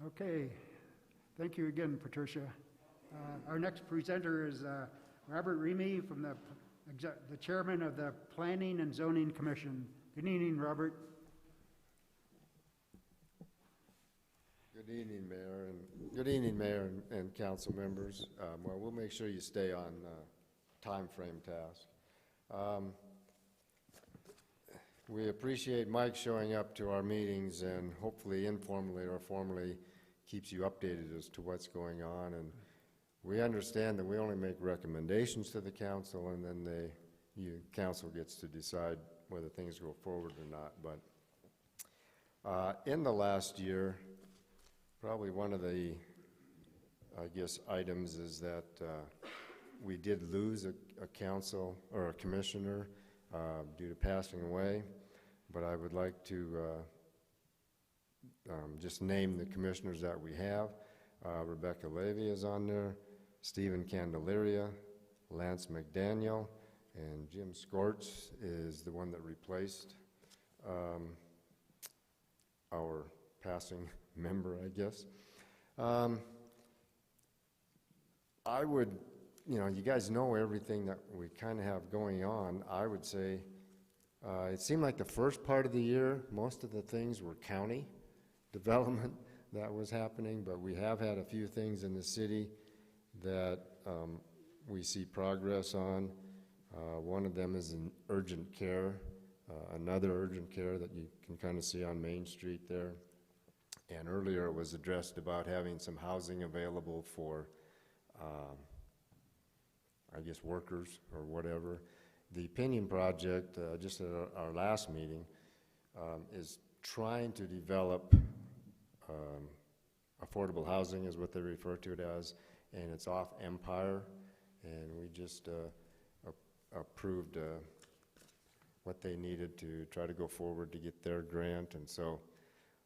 Okay, thank you again, Patricia. Our next presenter is Robert Remy from the chairman of the Planning and Zoning Commission. Good evening, Robert. Good evening, Mayor and council members. Well, we'll make sure you stay on time frame task. We appreciate Mike showing up to our meetings and hopefully informally or formally keeps you updated as to what's going on. And we understand that we only make recommendations to the council, and then council gets to decide whether things go forward or not. But in the last year, probably one of the, I guess, items is that we did lose a council or a commissioner due to passing away. But I would like to just name the commissioners that we have. Rebecca Levy is on there, Stephen Candelaria, Lance McDaniel, and Jim Scorch is the one that replaced our passing member, I guess. I would, you guys know everything that we kind of have going on. I would say it seemed like the first part of the year, most of the things were county development that was happening, but we have had a few things in the city that we see progress on. One of them is an urgent care, another urgent care that you can kind of see on Main Street there. And earlier it was addressed about having some housing available for, I guess, workers or whatever. The Pinion Project, just at our last meeting, is trying to develop affordable housing, is what they refer to it as, and it's off Empire, and we just approved what they needed to try to go forward to get their grant, and so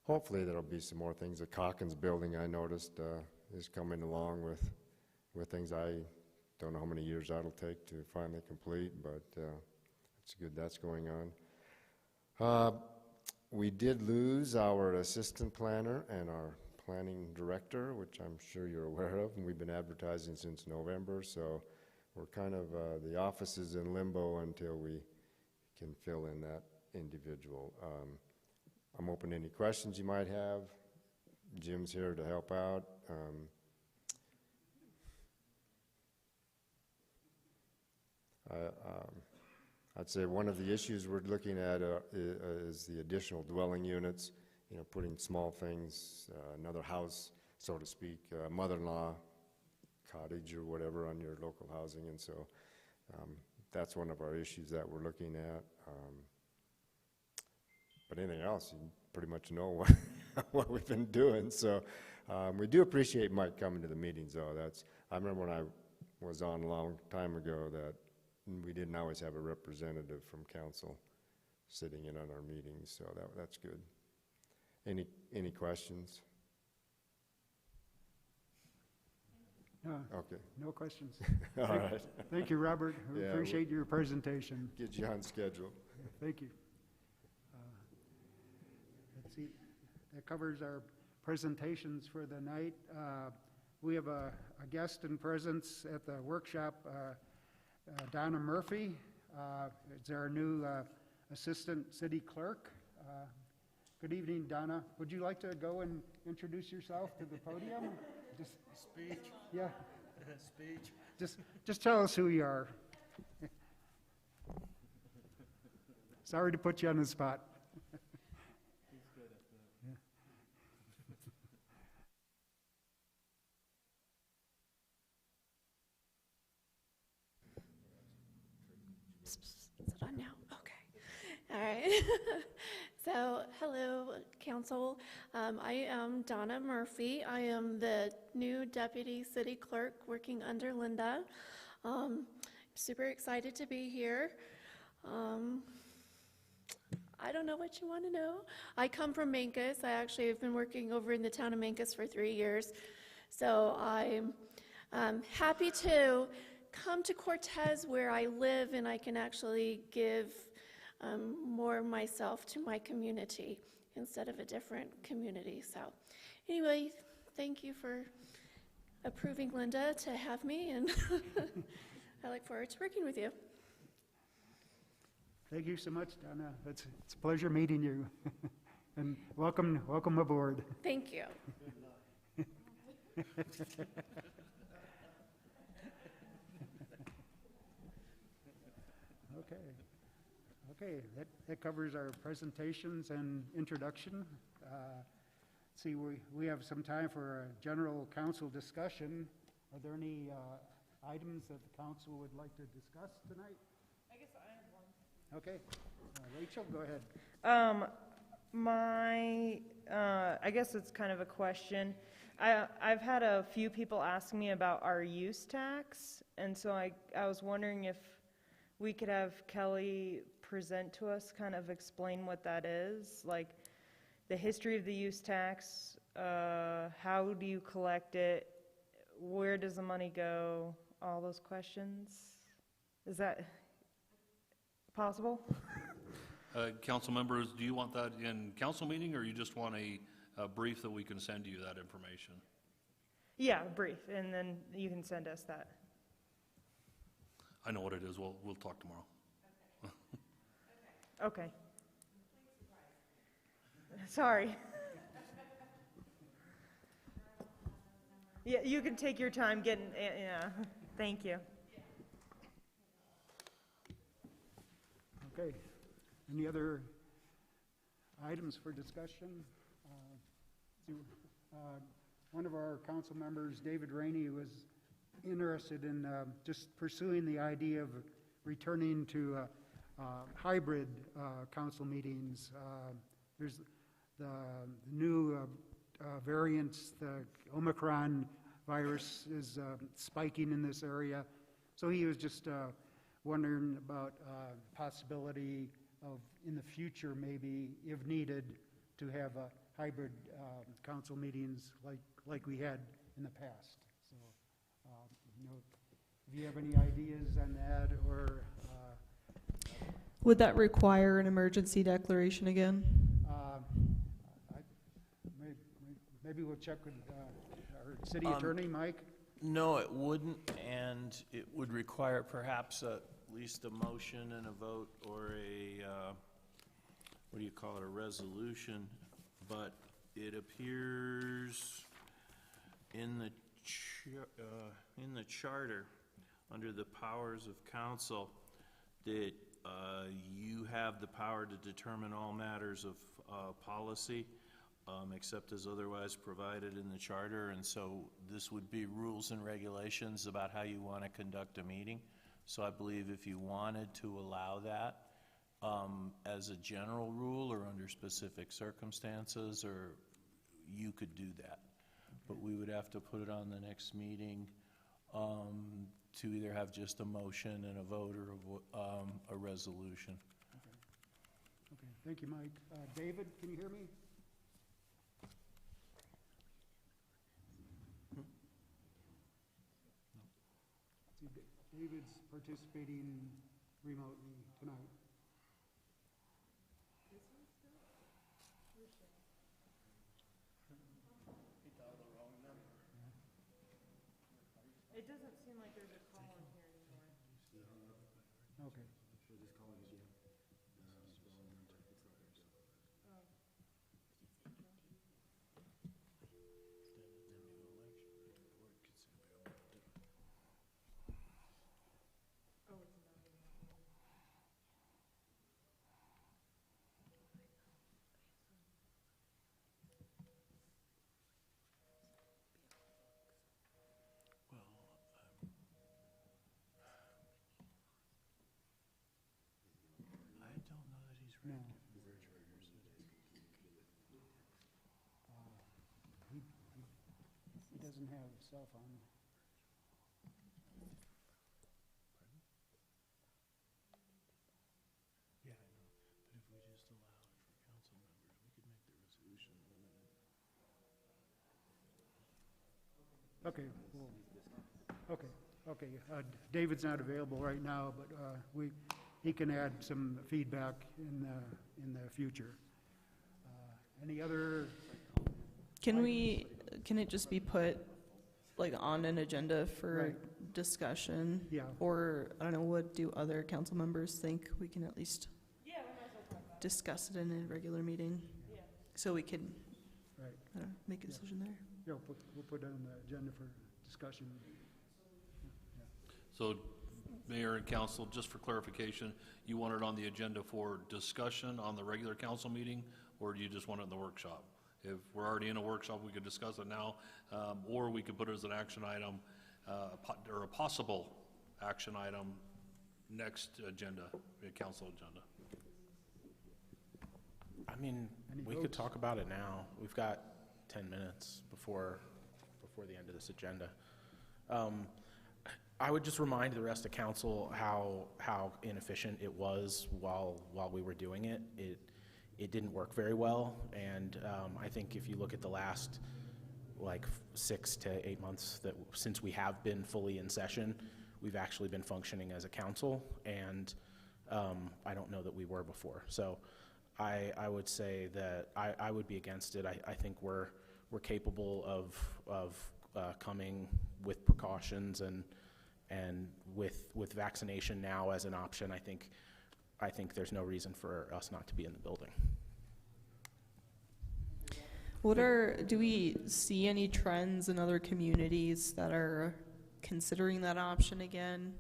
hopefully there'll be some more things. The Calkins building, I noticed, is coming along with things. I don't know how many years that'll take to finally complete, but it's good that's going on. We did lose our assistant planner and our planning director, which I'm sure you're aware of, and we've been advertising since November, so we're kind of, the office is in limbo until we can fill in that individual. I'm open to any questions you might have. Jim's here to help out. I'd say one of the issues we're looking at is the additional dwelling units, putting small things, another house, so to speak, mother-in-law cottage or whatever on your local housing, and so that's one of our issues that we're looking at. But anything else, you pretty much know what we've been doing, so we do appreciate Mike coming to the meetings, though. I remember when I was on a long time ago that we didn't always have a representative from council sitting in on our meetings, so that's good. Any questions? Okay. No questions. All right. Thank you, Robert. We Yeah, appreciate your presentation. Get you on schedule. Thank you. Let's see, that covers our presentations for the night. We have a guest in presence at the workshop, Donna Murphy. It's our new Assistant City Clerk. Good evening, Donna. Would you like to go and introduce yourself to the podium? Just Speech. Yeah. Speech. Just tell us who you are. Sorry to put you on the spot. He's good at that. Is it on now? Okay. All right. So, hello, Council. I am Donna Murphy. I am the new Deputy City Clerk working under Linda. Super excited to be here. I don't know what you want to know. I come from Mancos. I actually have been working over in the town of Mancos for 3 years. So I'm happy to come to Cortez where I live and I can actually give more of myself to my community instead of a different community. So anyway, thank you for approving Linda to have me, and I look forward to working with you. Thank you so much, Donna. It's a pleasure meeting you. And welcome aboard. Thank you. Okay, that covers our presentations and introduction. See, we have some time for a general council discussion. Are there any items that the council would like to discuss tonight? I guess I have one. Okay, Rachel, go ahead. I guess it's kind of a question. I've had a few people ask me about our use tax, and so I was wondering if we could have Kelly present to us, kind of explain what that is, like the history of the use tax, how do you collect it, where does the money go, all those questions. Is that possible? Council members, do you want that in council meeting, or you just want a brief that we can send you that information? Yeah, brief, and then you can send us that. I know what it is. We'll talk tomorrow. Okay. Sorry. Yeah, you can take your time getting, yeah, thank you. Okay, any other items for discussion? One of our council members, David Rainey, was interested in just pursuing the idea of returning to hybrid council meetings. There's the new variants, the Omicron virus is spiking in this area. So he was just wondering about possibility of, in the future maybe, if needed, to have hybrid council meetings like we had in the past. So, if you have any ideas on that, or would that require an emergency declaration again? Maybe we'll check with our city attorney, Mike. No, it wouldn't, and it would require perhaps at least a motion and a vote, or a, what do you call it, a resolution. But it appears in the charter, under the powers of council, that you have the power to determine all matters of policy, except as otherwise provided in the charter. And so this would be rules and regulations about how you want to conduct a meeting. So I believe if you wanted to allow that as a general rule or under specific circumstances, or you could do that. But we would have to put it on the next meeting to either have just a motion and a vote, or a resolution. Okay, thank you, Mike. David, can you hear me? See, David's participating remotely tonight. Okay. I don't know that he's No. ready. He doesn't have a cell phone. Yeah, I know, but if we just allow it for council members, we could make the resolution limited. Okay, okay. David's not available right now, but he can add some feedback in the future. Any other? Can it just be put like on an agenda for Right. discussion? Yeah. Or, I don't know, what do other council members think? We can at least discuss it in a regular meeting. So we can, Right. I don't know, make a decision there. Yeah, we'll put it on the agenda for discussion. So, Mayor and Council, just for clarification, you want it on the agenda for discussion on the regular council meeting, or do you just want it in the workshop? If we're already in a workshop, we could discuss it now, or we could put it as an action item, or a possible action item next agenda, council agenda. I mean, Any we could votes? talk about it now. We've got 10 minutes before the end of this agenda. I would just remind the rest of council how inefficient it was while we were doing it. It didn't work very well, and I think if you look at the last like 6 to 8 months since we have been fully in session, we've actually been functioning as a council, and I don't know that we were before. So I would say that I would be against it. I think we're capable of coming with precautions and with vaccination now as an option. I think there's no reason for us not to be in the building. Do we see any trends in other communities that are considering that option again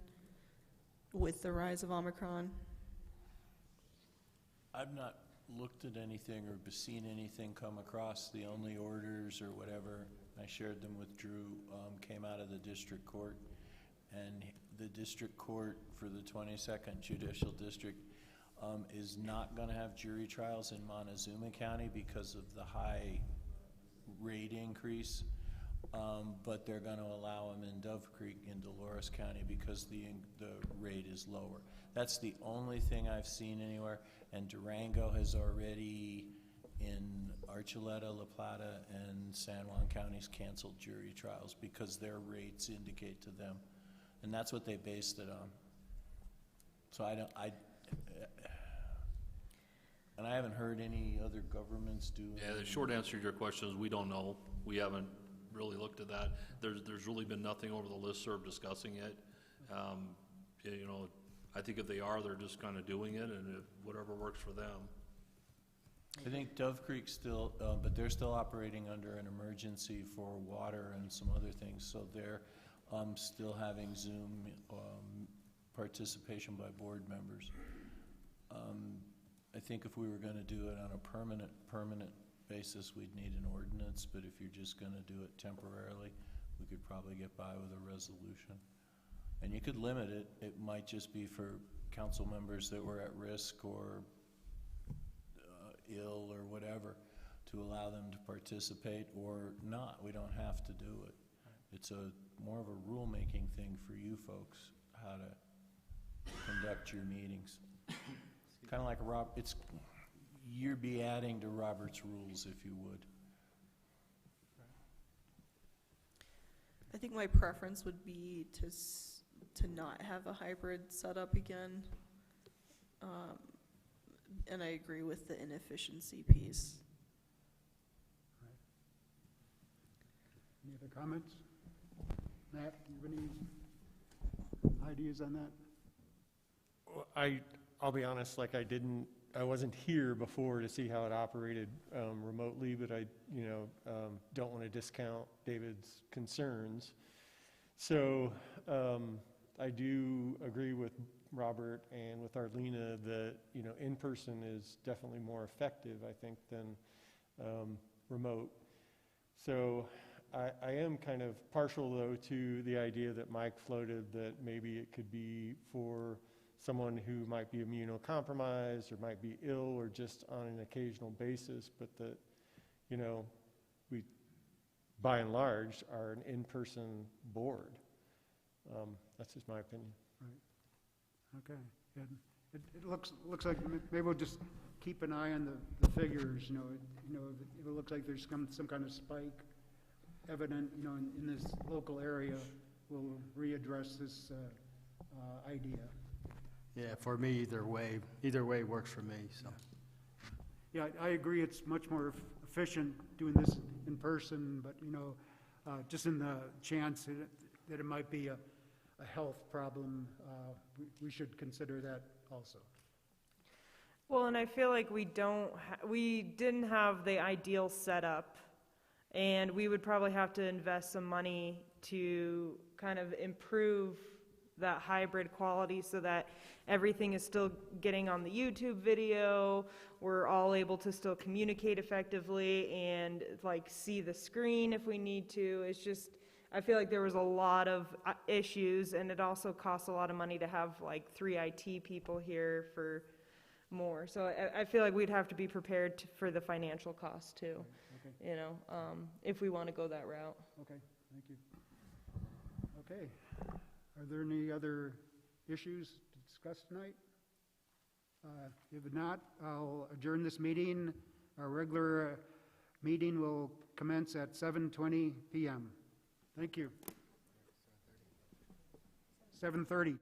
with the rise of Omicron? I've not looked at anything or seen anything come across. The only orders or whatever, I shared them with Drew, came out of the district court. And the district court for the 22nd Judicial District is not going to have jury trials in Montezuma County because of the high rate increase, but they're going to allow them in Dove Creek in Dolores County because the rate is lower. That's the only thing I've seen anywhere, and Durango has already, in Archuleta, La Plata, and San Juan counties, canceled jury trials because their rates indicate to them. And that's what they based it on. So and I haven't heard any other governments do. Yeah, the short answer to your question is we don't know. We haven't really looked at that. There's really been nothing over the listserv discussing it. You know, I think if they are, they're just kind of doing it, and whatever works for them. I think Dove Creek still, but they're still operating under an emergency for water and some other things, so they're still having Zoom participation by board members. I think if we were going to do it on a permanent basis, we'd need an ordinance, but if you're just going to do it temporarily, we could probably get by with a resolution. And you could limit it. It might just be for council members that were at risk or ill or whatever, to allow them to participate or not. We don't have to do it. It's more of a rulemaking thing for you folks, how to conduct your meetings. Kind of like you'd be adding to Robert's rules if you would. I think my preference would be to not have a hybrid setup again. And I agree with the inefficiency piece. Any other comments? Matt, do you have any ideas on that? I'll be honest, like I wasn't here before to see how it operated remotely, but I, don't want to discount David's concerns. So I do agree with Robert and with Arlena that, in person is definitely more effective, I think, than remote. So I am kind of partial, though, to the idea that Mike floated, that maybe it could be for someone who might be immunocompromised or might be ill or just on an occasional basis, but that, we, by and large, are an in-person board. That's just my opinion. Right. Okay. And it looks like maybe we'll just keep an eye on the figures. If it looks like there's some kind of spike evident, in this local area, we'll readdress this idea. Yeah, for me, either way works for me, so. Yeah, I agree. It's much more efficient doing this in person, but just in the chance that it might be a health problem, we should consider that also. Well, and I feel like we didn't have the ideal setup, and we would probably have to invest some money to kind of improve that hybrid quality so that everything is still getting on the YouTube video, we're all able to still communicate effectively and see the screen if we need to. It's just, I feel like there was a lot of issues, and it also costs a lot of money to have 3 IT people here for more. So I feel like we'd have to be prepared for the financial cost too, okay. If we want to go that route. Okay, thank you. Okay, are there any other issues to discuss tonight? If not, I'll adjourn this meeting. Our regular meeting will commence at 7:20 p.m. Thank you. 7:30.